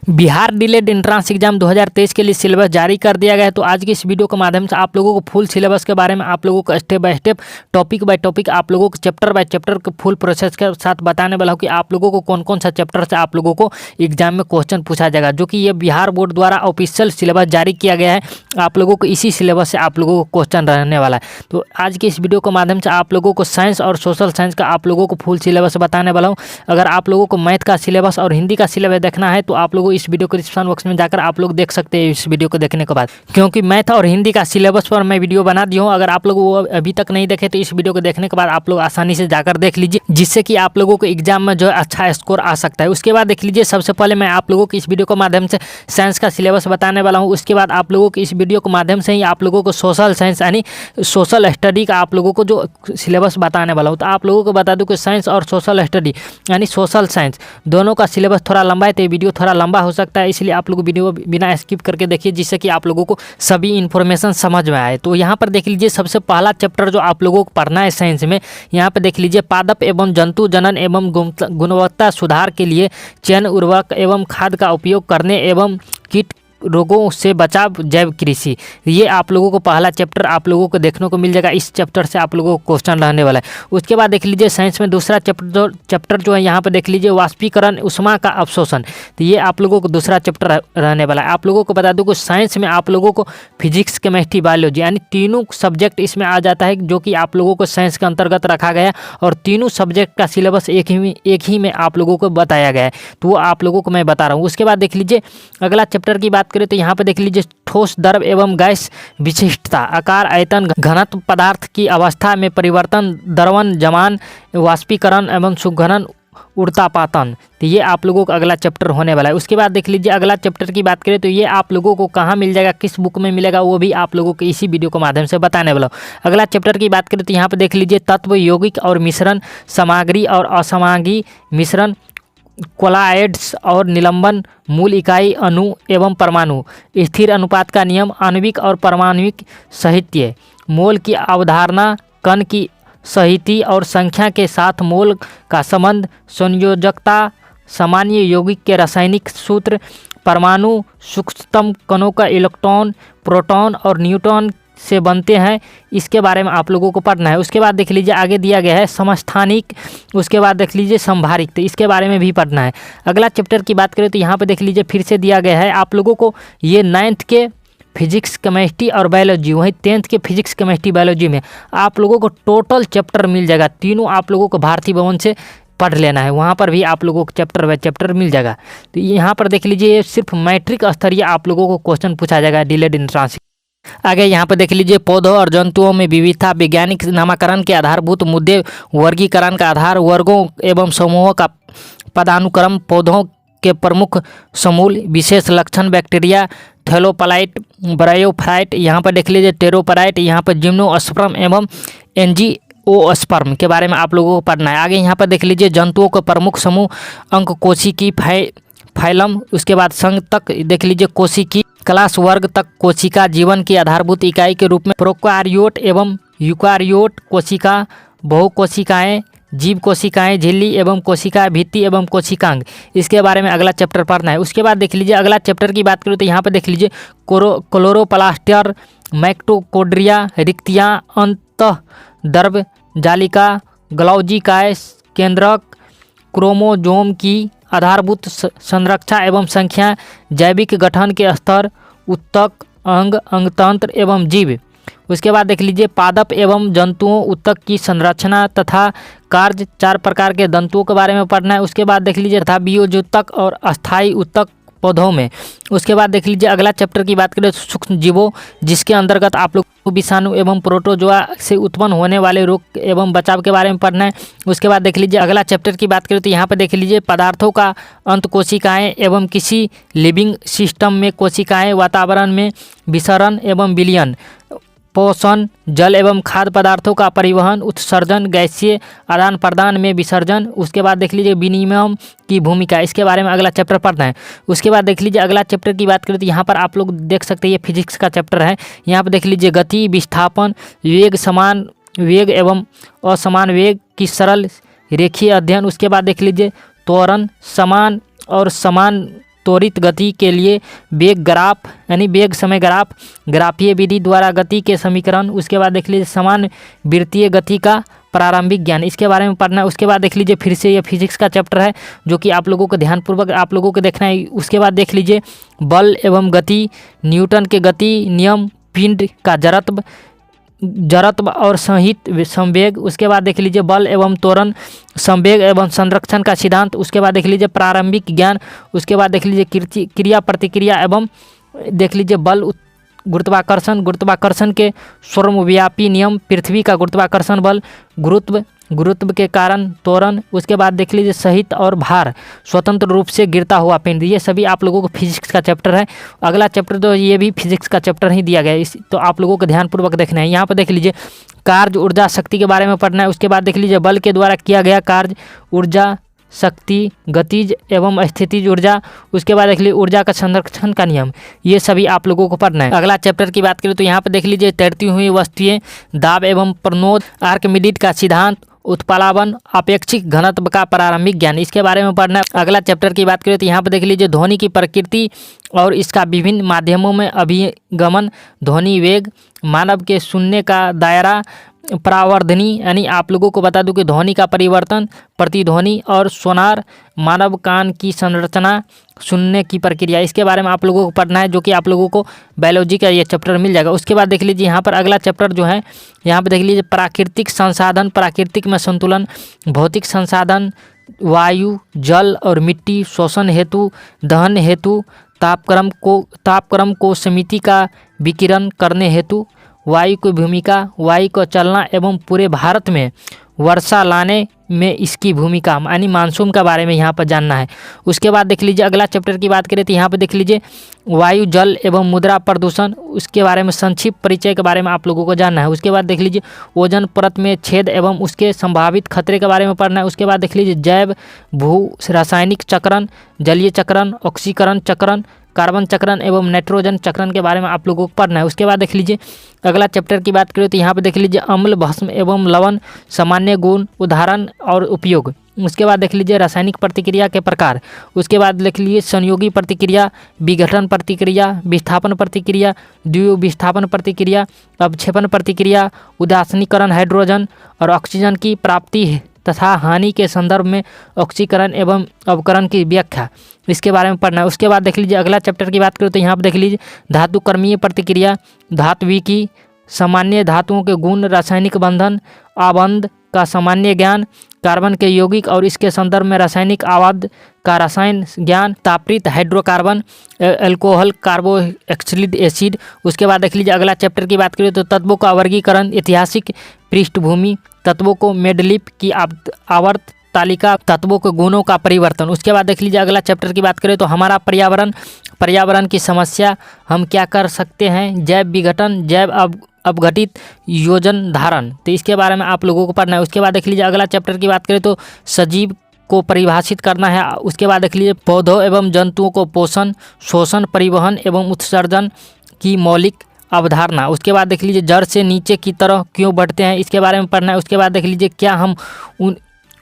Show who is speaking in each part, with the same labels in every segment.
Speaker 1: Bihar delayed entrance exam 2023 के लिए syllabus जारी कर दिया गया है। तो आज की इस वीडियो के माध्यम से आप लोगों को फुल सिलेबस के बारे में आप लोगों को step by step topic by topic आप लोगों को चैप्टर बाय चैप्टर के फुल प्रोसेस के साथ बताने वाला हूँ कि आप लोगों को कौन कौन सा चैप्टर से आप लोगों को एग्जाम में क्वेश्चन पूछा जाएगा, जो कि ये बिहार बोर्ड द्वारा ऑफिशियल सिलेबस जारी किया गया है। आप लोगों को इसी सिलेबस से आप लोगों को क्वेश्चन रहने वाला है। तो आज की इस वीडियो के माध्यम से आप लोगों को साइंस और सोशल साइंस का आप लोगों को फुल सिलेबस बताने वाला हूँ। अगर आप लोगों को मैथ का सिलेबस और हिंदी का सिलेबस देखना है तो आप लोगों को इस वीडियो को डिस्क्रिप्शन बॉक्स में जाकर आप लोग देख सकते हैं इस वीडियो को देखने के बाद, क्योंकि मैथ और हिंदी का सिलेबस पर मैं वीडियो बना दिया हूँ। अगर आप लोग वो अभी तक नहीं देखे तो इस वीडियो को देखने के बाद आप लोग आसानी से जाकर देख लीजिए, जिससे कि आप लोगों को एग्जाम में जो है अच्छा स्कोर आ सकता है। उसके बाद देख लीजिए, सबसे पहले मैं आप लोगों को इस वीडियो के माध्यम से साइंस का सिलेबस बताने वाला हूँ। उसके बाद आप लोगों को इस वीडियो के माध्यम से ही आप लोगों को सोशल साइंस यानी सोशल स्टडी का आप लोगों को जो सिलेबस बताने वाला हूँ। तो आप लोगों को बता दूँ कि साइंस और सोशल स्टडी यानी सोशल साइंस दोनों का सिलेबस थोड़ा लंबा है, तो ये वीडियो थोड़ा लंबा हो सकता है, इसलिए आप लोग वीडियो बिना स्किप करके देखिए, जिससे कि आप लोगों को सभी इन्फॉर्मेशन समझ में आए। तो यहाँ पर देख लीजिए, सबसे पहला चैप्टर जो आप लोगों को पढ़ना है साइंस में, यहाँ पर देख लीजिए पादप एवं जंतु जनन एवं गुणवत्ता सुधार के लिए चयन उर्वरक एवं खाद का उपयोग करने एवं कीट रोगों से बचाव जैव कृषि, ये आप लोगों को पहला चैप्टर आप लोगों को देखने को मिल जाएगा। इस चैप्टर से आप लोगों को क्वेश्चन रहने वाला है। उसके बाद देख लीजिए साइंस में दूसरा चैप्टर जो है, यहाँ पे देख लीजिए वाष्पीकरण उष्मा का अवशोषण, तो ये आप लोगों को दूसरा चैप्टर रहने वाला है। आप लोगों को बता दूं कि साइंस में आप लोगों को फिजिक्स केमिस्ट्री बायोलॉजी यानी तीनों सब्जेक्ट इसमें आ जाता है, जो कि आप लोगों को साइंस के अंतर्गत रखा गया और तीनों सब्जेक्ट का सिलेबस एक ही में आप लोगों को बताया गया है। तो वो आप लोगों को मैं बता रहा हूँ। उसके बाद देख लीजिए अगला चैप्टर की बात करें तो यहाँ पे देख लीजिए ठोस द्रव एवं गैस विशिष्टता, आकार आयतन घनत्व पदार्थ की अवस्था में परिवर्तन, द्रवण जमान वाष्पीकरण एवं सुघनन उर्तापातन, तो ये आप लोगों का अगला चैप्टर होने वाला है। उसके बाद देख लीजिए अगला चैप्टर की बात करें तो ये आप लोगों को कहाँ मिल जाएगा, किस बुक में मिलेगा, वो भी आप लोगों को इसी वीडियो के माध्यम से बताने वाला हूँ। अगला चैप्टर की बात करें तो यहाँ पे देख लीजिए तत्व यौगिक और मिश्रण, सामग्री और असमांगी मिश्रण, कोलाएड्स और निलंबन, मूल इकाई अणु एवं परमाणु, स्थिर अनुपात का नियम, आणविक और परमाणुविक साहित्य, मोल की अवधारणा, कण की सहिति और संख्या के साथ मोल का संबंध, संयोजकता, सामान्य यौगिक के रासायनिक सूत्र, परमाणु सूक्ष्मतम कणों का इलेक्ट्रॉन प्रोटॉन और न्यूट्रॉन से बनते हैं, इसके बारे में आप लोगों को पढ़ना है। उसके बाद देख लीजिए आगे दिया गया है समस्थानिक, उसके बाद देख लीजिए संभारिक, तो इसके बारे में भी पढ़ना है। अगला चैप्टर की बात करें तो यहाँ पे देख लीजिए फिर से दिया गया है आप लोगों को ये 9th के फिजिक्स केमिस्ट्री और बायोलॉजी, वहीं 10th के फिजिक्स केमिस्ट्री बायोलॉजी में आप लोगों को टोटल चैप्टर मिल जाएगा। तीनों आप लोगों को भारतीय भवन से पढ़ लेना है, वहाँ पर भी आप लोगों को चैप्टर बाय चैप्टर मिल जाएगा। तो यहाँ पर देख लीजिए सिर्फ मैट्रिक स्तरीय आप लोगों को क्वेश्चन पूछा जाएगा डिलेड एंट्रेंस। आगे यहाँ पर देख लीजिए पौधों और जंतुओं में विविधता, वैज्ञानिक नामकरण के आधारभूत मुद्दे, वर्गीकरण का आधार, वर्गों एवं समूहों का पदानुक्रम, पौधों के प्रमुख समूल, विशेष लक्षण, बैक्टीरिया, थैलोपाइट, ब्रायोफाइट, यहाँ पर देख लीजिए टेरोपाइट, यहाँ पर जिम्नोस्पर्म एवं एंजियोस्पर्म के बारे में आप लोगों को पढ़ना है। आगे यहाँ पर देख लीजिए जंतुओं के प्रमुख समूह, अंक कोशिकी, फाइलम, उसके बाद संघ तक देख लीजिए कोशिकी, क्लास वर्ग तक कोशिका, जीवन की आधारभूत इकाई के रूप में प्रोकारियोट एवं यूकारियोट कोशिका, बहुकोशिकाएं, जीव कोशिकाएं, झिल्ली एवं कोशिका भित्ति एवं कोशिकांग, इसके बारे में अगला चैप्टर पढ़ना है। उसके बाद देख लीजिए अगला चैप्टर की बात करूँ तो यहाँ पर देख लीजिए क्लोरोप्लास्टर, माइटोकॉन्ड्रिया, रिक्तियाँ, अंतःद्रव जालिका, ग्लौजी काय केंद्रक, क्रोमोजोम की आधारभूत संरचना एवं संख्या, जैविक गठन के स्तर, उत्तक, अंग, अंगतंत्र एवं जीव। उसके बाद देख लीजिए पादप एवं जंतुओं, उत्तक की संरचना तथा कार्य, 4 प्रकार के दंतुओं के बारे में पढ़ना है। उसके बाद देख लीजिए तथा बीजोत्तक और अस्थायी उत्तक पौधों में। उसके बाद देख लीजिए अगला चैप्टर की बात करें तो सूक्ष्म जीवों, जिसके अंतर्गत आप लोग विषाणु एवं प्रोटोजोआ से उत्पन्न होने वाले रोग एवं बचाव के बारे में पढ़ना है। उसके बाद देख लीजिए अगला चैप्टर की बात करें तो यहाँ पर देख लीजिए पदार्थों का अंत कोशिकाएं एवं किसी लिविंग सिस्टम में कोशिकाएं, वातावरण में विसरण एवं विलयन, पोषण, जल एवं खाद्य पदार्थों का परिवहन, उत्सर्जन, गैसीय आदान प्रदान में विसर्जन। उसके बाद देख लीजिए विनिमय की भूमिका, इसके बारे में अगला चैप्टर पढ़ना है। उसके बाद देख लीजिए अगला चैप्टर की बात करें तो यहाँ पर आप लोग देख सकते हैं ये फिजिक्स का चैप्टर है। यहाँ पर देख लीजिए गति, विस्थापन, वेग, समान वेग एवं असमान वेग की सरल रेखीय अध्ययन। उसके बाद देख लीजिए त्वरण, समान और समान त्वरित गति के लिए वेग ग्राफ यानी वेग समय ग्राफ, ग्राफीय विधि द्वारा गति के समीकरण। उसके बाद देख लीजिए समान वृत्तीय गति का प्रारंभिक ज्ञान, इसके बारे में पढ़ना है। उसके बाद देख लीजिए फिर से ये फिजिक्स का चैप्टर है जो कि आप लोगों को ध्यानपूर्वक आप लोगों को देखना है। उसके बाद देख लीजिए बल एवं गति, न्यूटन के गति नियम, पिंड का जड़त्व और संहित संवेग। उसके बाद देख लीजिए बल एवं त्वरण, संवेग एवं संरक्षण का सिद्धांत। उसके बाद देख लीजिए प्रारंभिक ज्ञान। उसके बाद देख लीजिए क्रिया प्रतिक्रिया एवं देख लीजिए बल, गुरुत्वाकर्षण के सर्वव्यापी नियम, पृथ्वी का गुरुत्वाकर्षण बल, गुरुत्व के कारण त्वरण। उसके बाद देख लीजिए सहित और भार, स्वतंत्र रूप से गिरता हुआ पिंड। ये सभी आप लोगों को फिजिक्स का चैप्टर है। अगला चैप्टर तो ये भी फिजिक्स का चैप्टर ही दिया गया है, तो आप लोगों को ध्यानपूर्वक देखना है। यहाँ पर देख लीजिए कार्य, ऊर्जा, शक्ति के बारे में पढ़ना है। उसके बाद देख लीजिए बल के द्वारा किया गया कार्य, ऊर्जा, शक्ति, गतिज एवं स्थितिज ऊर्जा। उसके बाद देख लीजिए ऊर्जा का संरक्षण का नियम। ये सभी आप लोगों को पढ़ना है। अगला चैप्टर की बात करें तो यहाँ पर देख लीजिए तैरती हुई वस्तुएं, दाब एवं प्रणोद, आर्किमिडीज का सिद्धांत, उत्प्लावन, अपेक्षिक घनत्व का प्रारंभिक ज्ञान, इसके बारे में पढ़ना है। अगला चैप्टर की बात करें तो यहाँ पर देख लीजिए ध्वनि की प्रकृति और इसका विभिन्न माध्यमों में अभिगमन, ध्वनि वेग, मानव के सुनने का दायरा, परावर्धनी यानी आप लोगों को बता दूं कि ध्वनि का परिवर्तन, प्रतिध्वनि और सोनार, मानव कान की संरचना, सुनने की प्रक्रिया, इसके बारे में आप लोगों को पढ़ना है, जो कि आप लोगों को बायोलॉजी का ये चैप्टर मिल जाएगा। उसके बाद देख लीजिए यहाँ पर अगला चैप्टर जो है यहाँ पर देख लीजिए प्राकृतिक संसाधन, प्राकृतिक में संतुलन, भौतिक संसाधन, वायु, जल और मिट्टी, शोषण हेतु, दहन हेतु, तापक्रम को समिति का विकिरण करने हेतु, वायु की भूमिका, वायु को चलना एवं पूरे भारत में वर्षा लाने में इसकी भूमिका यानी मानसून के बारे में यहाँ पर जानना है। उसके बाद देख लीजिए अगला चैप्टर की बात करें तो यहाँ पर देख लीजिए वायु, जल एवं मुद्रा प्रदूषण, उसके बारे में संक्षिप्त परिचय के बारे में आप लोगों को जानना है। उसके बाद देख लीजिए ओजोन परत में छेद एवं उसके संभावित खतरे के बारे में पढ़ना है। उसके बाद देख लीजिए जैव भू रासायनिक चक्रण, जलीय चक्रण, ऑक्सीकरण चक्रण, कार्बन चक्रण एवं नाइट्रोजन चक्रण के बारे में आप लोगों को पढ़ना है। उसके बाद देख लीजिए अगला चैप्टर की बात करें तो यहाँ पे देख लीजिए अम्ल, भस्म एवं लवण, सामान्य गुण, उदाहरण और उपयोग। उसके बाद देख लीजिए रासायनिक प्रतिक्रिया के प्रकार। उसके बाद देख लीजिए संयोगी प्रतिक्रिया, विघटन प्रतिक्रिया, विस्थापन प्रतिक्रिया, द्विविस्थापन प्रतिक्रिया, अवक्षेपण प्रतिक्रिया, उदासीनीकरण, हाइड्रोजन और ऑक्सीजन की प्राप्ति तथा हानि के संदर्भ में ऑक्सीकरण एवं अवकरण की व्याख्या, इसके बारे में पढ़ना है। उसके बाद देख लीजिए अगला चैप्टर की बात करें तो यहाँ पर देख लीजिए धातु कर्मीय प्रतिक्रिया, धात्विकी, सामान्य धातुओं के गुण, रासायनिक बंधन, आबंध का सामान्य ज्ञान, कार्बन के यौगिक और इसके संदर्भ में रासायनिक आबंध का रसायन ज्ञान, तापीय हाइड्रोकार्बन, अल्कोहल, कार्बोक्सिलिक एसिड। उसके बाद देख लीजिए अगला चैप्टर की बात करें तो तत्वों का वर्गीकरण, ऐतिहासिक पृष्ठभूमि, तत्वों को मेंडलीव की आवर्त तालिका, तत्वों के गुणों का परिवर्तन। उसके बाद देख लीजिए अगला चैप्टर की बात करें तो हमारा पर्यावरण की समस्या, हम क्या कर सकते हैं, जैव विघटन, जैव अपघटित योजन धारण, तो इसके बारे में आप लोगों को पढ़ना है। उसके बाद देख लीजिए अगला चैप्टर की बात करें तो सजीव को परिभाषित करना है। उसके बाद देख लीजिए पौधों एवं जंतुओं को पोषण, शोषण, परिवहन एवं उत्सर्जन की मौलिक अवधारणा। उसके बाद देख लीजिए जड़ से नीचे की तरह क्यों बढ़ते हैं, इसके बारे में पढ़ना है। उसके बाद देख लीजिए क्या हम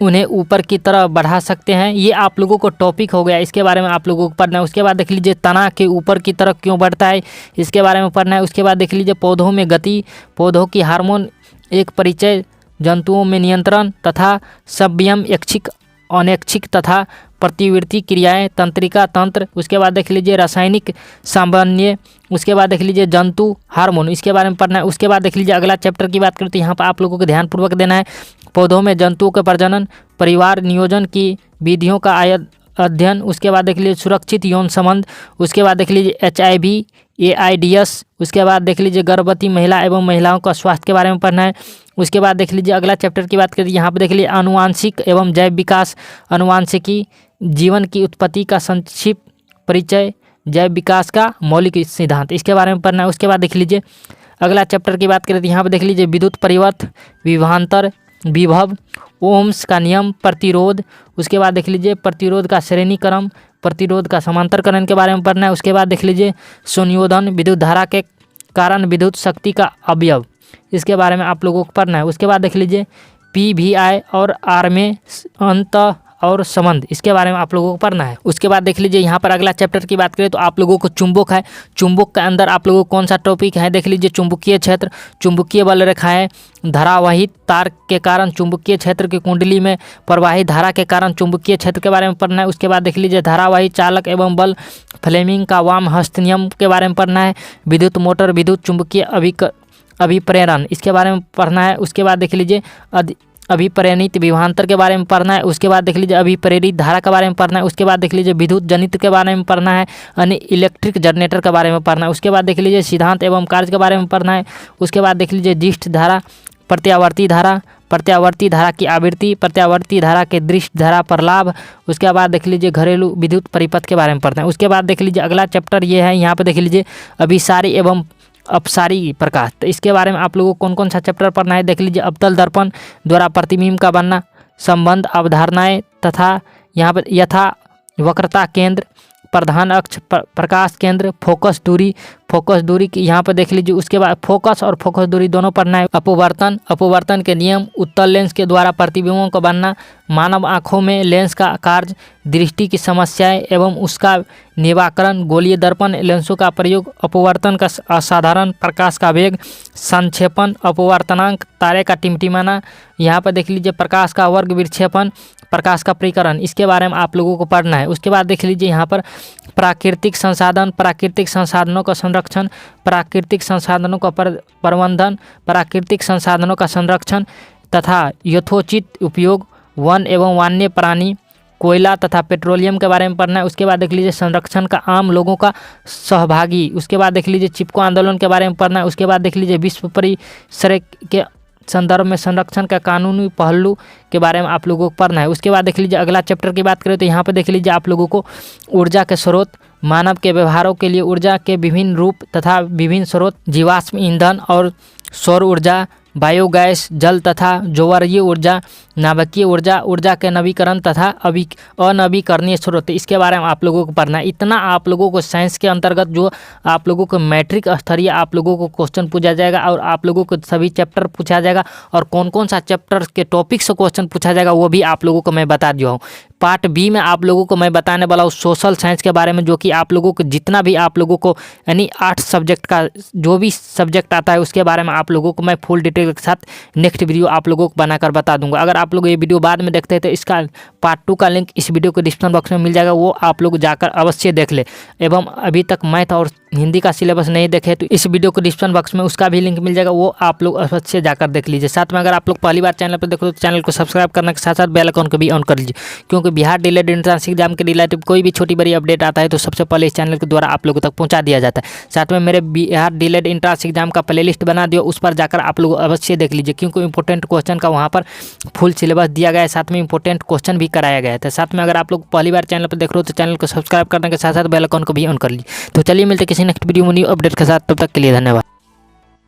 Speaker 1: उन्हें ऊपर की तरह बढ़ा सकते हैं, ये आप लोगों को टॉपिक हो गया, इसके बारे में आप लोगों को पढ़ना है। उसके बाद देख लीजिए तना के ऊपर की तरफ क्यों बढ़ता है, इसके बारे में पढ़ना है। उसके बाद देख लीजिए पौधों में गति, पौधों की हार्मोन एक परिचय, जंतुओं में नियंत्रण तथा संयम, ऐच्छिक, अनैच्छिक तथा प्रतिवर्ती क्रियाएं, तंत्रिका तंत्र। उसके बाद देख लीजिए रासायनिक सामान्य। उसके बाद देख लीजिए जंतु हार्मोन, इसके बारे में पढ़ना है। उसके बाद देख लीजिए अगला चैप्टर की बात करें तो यहाँ पर आप लोगों को ध्यानपूर्वक देना है पौधों में जंतुओं के प्रजनन, परिवार नियोजन की विधियों का अध्ययन। उसके बाद देख लीजिए सुरक्षित यौन संबंध। उसके बाद देख लीजिए HIV, AIDS। उसके बाद देख लीजिए गर्भवती महिला एवं महिलाओं का स्वास्थ्य के बारे में पढ़ना है। उसके बाद देख लीजिए अगला चैप्टर की बात करें यहाँ पर देख लीजिए आनुवांशिक एवं जैव विकास, आनुवांशिकी, जीवन की उत्पत्ति का संक्षिप्त परिचय, जैव विकास का मौलिक सिद्धांत, इसके बारे में पढ़ना है। उसके बाद देख लीजिए अगला चैप्टर की बात करें तो यहाँ पर देख लीजिए विद्युत परिवर्त, विभवांतर, विभव, ओम्स का नियम, प्रतिरोध। उसके बाद देख लीजिए प्रतिरोध का श्रेणीक्रम, प्रतिरोध का समांतरकरण के बारे में पढ़ना है। उसके बाद देख लीजिए संयोजन, विद्युत धारा के कारण विद्युत शक्ति का अवयव, इसके बारे में आप लोगों को पढ़ना है। उसके बाद देख लीजिए PVI और R में अंत और संबंध, इसके बारे में आप लोगों को पढ़ना है। उसके बाद देख लीजिए यहाँ पर अगला चैप्टर की बात करें तो आप लोगों को चुंबक है। चुंबक के अंदर आप लोगों को कौन सा टॉपिक है, देख लीजिए चुंबकीय क्षेत्र, चुंबकीय बल रेखाएं, धारावाहित तार के कारण चुंबकीय क्षेत्र की कुंडली में प्रवाहित धारा के कारण चुंबकीय क्षेत्र के बारे में पढ़ना है। उसके बाद देख लीजिए धारावाही चालक एवं बल, फ्लेमिंग का वाम हस्त नियम के बारे में पढ़ना है। विद्युत मोटर, विद्युत चुंबकीय अभिप्रेरण, इसके बारे में पढ़ना है। उसके बाद देख लीजिए अभिप्रेरित विभवांतर के बारे में पढ़ना है। उसके बाद देख लीजिए अभिप्रेरित धारा के बारे में पढ़ना है। उसके बाद देख लीजिए विद्युत जनित्र के बारे में पढ़ना है, यानी इलेक्ट्रिक जनरेटर के बारे में पढ़ना है। उसके बाद देख लीजिए सिद्धांत एवं कार्य के बारे में पढ़ना है। उसके बाद देख लीजिए दृष्ट धारा, प्रत्यावर्ती धारा, प्रत्यावर्ती धारा की आवृत्ति, प्रत्यावर्ती धारा के दृष्ट धारा पर लाभ। उसके बाद देख लीजिए घरेलू विद्युत परिपथ के बारे में पढ़ना है। उसके बाद देख लीजिए अगला चैप्टर ये है, यहाँ पर देख लीजिए अभिसारी एवं अपसारी प्रकाश। तो इसके बारे में आप लोगों को कौन कौन सा चैप्टर पढ़ना है, देख लीजिए अवतल दर्पण द्वारा प्रतिबिंब का बनना, संबंध अवधारणाएं तथा यहाँ पर यथा वक्रता केंद्र, प्रधान अक्ष प्रकाश केंद्र, फोकस दूरी की यहाँ पर देख लीजिए। उसके बाद फोकस और फोकस दूरी दोनों पढ़ना है। अपवर्तन के नियम, उत्तल लेंस के द्वारा प्रतिबिंबों का बनना, मानव आँखों में लेंस का कार्य, दृष्टि की समस्याएं एवं उसका निवारण, गोलीय दर्पण लेंसों का प्रयोग, अपवर्तन का असाधारण, प्रकाश का वेग, संक्षेपण, अपवर्तनांक, तारे का टिमटिमाना, यहाँ पर देख लीजिए प्रकाश का वर्ग, विक्षेपण, प्रकाश का प्रकीर्णन, इसके बारे में आप लोगों को पढ़ना है। उसके बाद देख लीजिए यहाँ पर प्राकृतिक संसाधन, प्राकृतिक संसाधनों का संरक्षण, प्राकृतिक संसाधनों का प्रबंधन, प्राकृतिक संसाधनों का संरक्षण तथा यथोचित उपयोग, वन एवं वन्य प्राणी, कोयला तथा पेट्रोलियम के बारे में पढ़ना है। उसके बाद देख लीजिए संरक्षण का आम लोगों का सहभागी। उसके बाद देख लीजिए चिपको आंदोलन के बारे में पढ़ना है। उसके बाद देख लीजिए विश्व परिसर के संदर्भ में संरक्षण का कानूनी पहलू के बारे में आप लोगों को पढ़ना है। उसके बाद देख लीजिए अगला चैप्टर की बात करें तो यहाँ पर देख लीजिए आप लोगों को ऊर्जा के स्रोत, मानव के व्यवहारों के लिए ऊर्जा के विभिन्न रूप तथा विभिन्न स्रोत, जीवाश्म ईंधन और सौर ऊर्जा, बायोगैस, जल तथा ज्वारीय ऊर्जा, नाभिकीय ऊर्जा, ऊर्जा के नवीकरण तथा अनवीकरणीय स्रोत, इसके बारे में आप लोगों को पढ़ना है। इतना आप लोगों को साइंस के अंतर्गत जो आप लोगों को मैट्रिक स्तरीय आप लोगों को क्वेश्चन पूछा जाएगा और आप लोगों को सभी चैप्टर पूछा जाएगा और कौन कौन सा चैप्टर के टॉपिक से क्वेश्चन पूछा जाएगा वो भी आप लोगों को मैं बता दिया हूँ। पार्ट बी में आप लोगों को मैं बताने वाला हूँ सोशल साइंस के बारे में, जो कि आप लोगों को जितना भी आप लोगों को यानी 8 सब्जेक्ट का जो भी सब्जेक्ट आता है उसके बारे में आप लोगों को मैं फुल डिटेल के साथ नेक्स्ट वीडियो आप लोगों को बनाकर बता दूंगा। अगर आप लोग ये वीडियो बाद में देखते हैं तो इसका पार्ट 2 का लिंक इस वीडियो को डिस्क्रिप्शन बॉक्स में मिल जाएगा, वो आप लोग जाकर अवश्य देख ले। एवं अभी तक मैथ और हिंदी का सिलेबस नहीं देखे तो इस वीडियो को डिस्क्रिप्शन बॉक्स में उसका भी लिंक मिल जाएगा, वो आप लोग अवश्य जाकर देख लीजिए। साथ में अगर आप लोग पहली बार चैनल पर देखो तो चैनल को सब्सक्राइब करने के साथ साथ बेल आइकन को भी ऑन कर लीजिए, क्योंकि बिहार डिलेड एंट्रेंस एग्जाम के रिलेटिव कोई भी छोटी बड़ी अपडेट आता है तो सबसे पहले इस चैनल के द्वारा आप लोगों तक पहुंचा दिया जाता है। साथ में मेरे बिहार डिलेड एंट्रेंस एग्जाम का प्लेलिस्ट बना दिया, उस पर जाकर आप लोग अवश्य देख लीजिए, क्योंकि इंपॉर्टेंट क्वेश्चन का वहाँ पर फुल सिलेबस दिया गया है, साथ में इंपॉर्टेंट क्वेश्चन भी कराया गया है। साथ में अगर आप लोग पहली बार चैनल पर देख रहे हो तो चैनल को सब्सक्राइब करने के साथ साथ बेल आइकन को भी ऑन कर लीजिए। तो चलिए मिलते किसी नेक्स्ट वीडियो में न्यू अपडेट के साथ, तब तक के लिए धन्यवाद।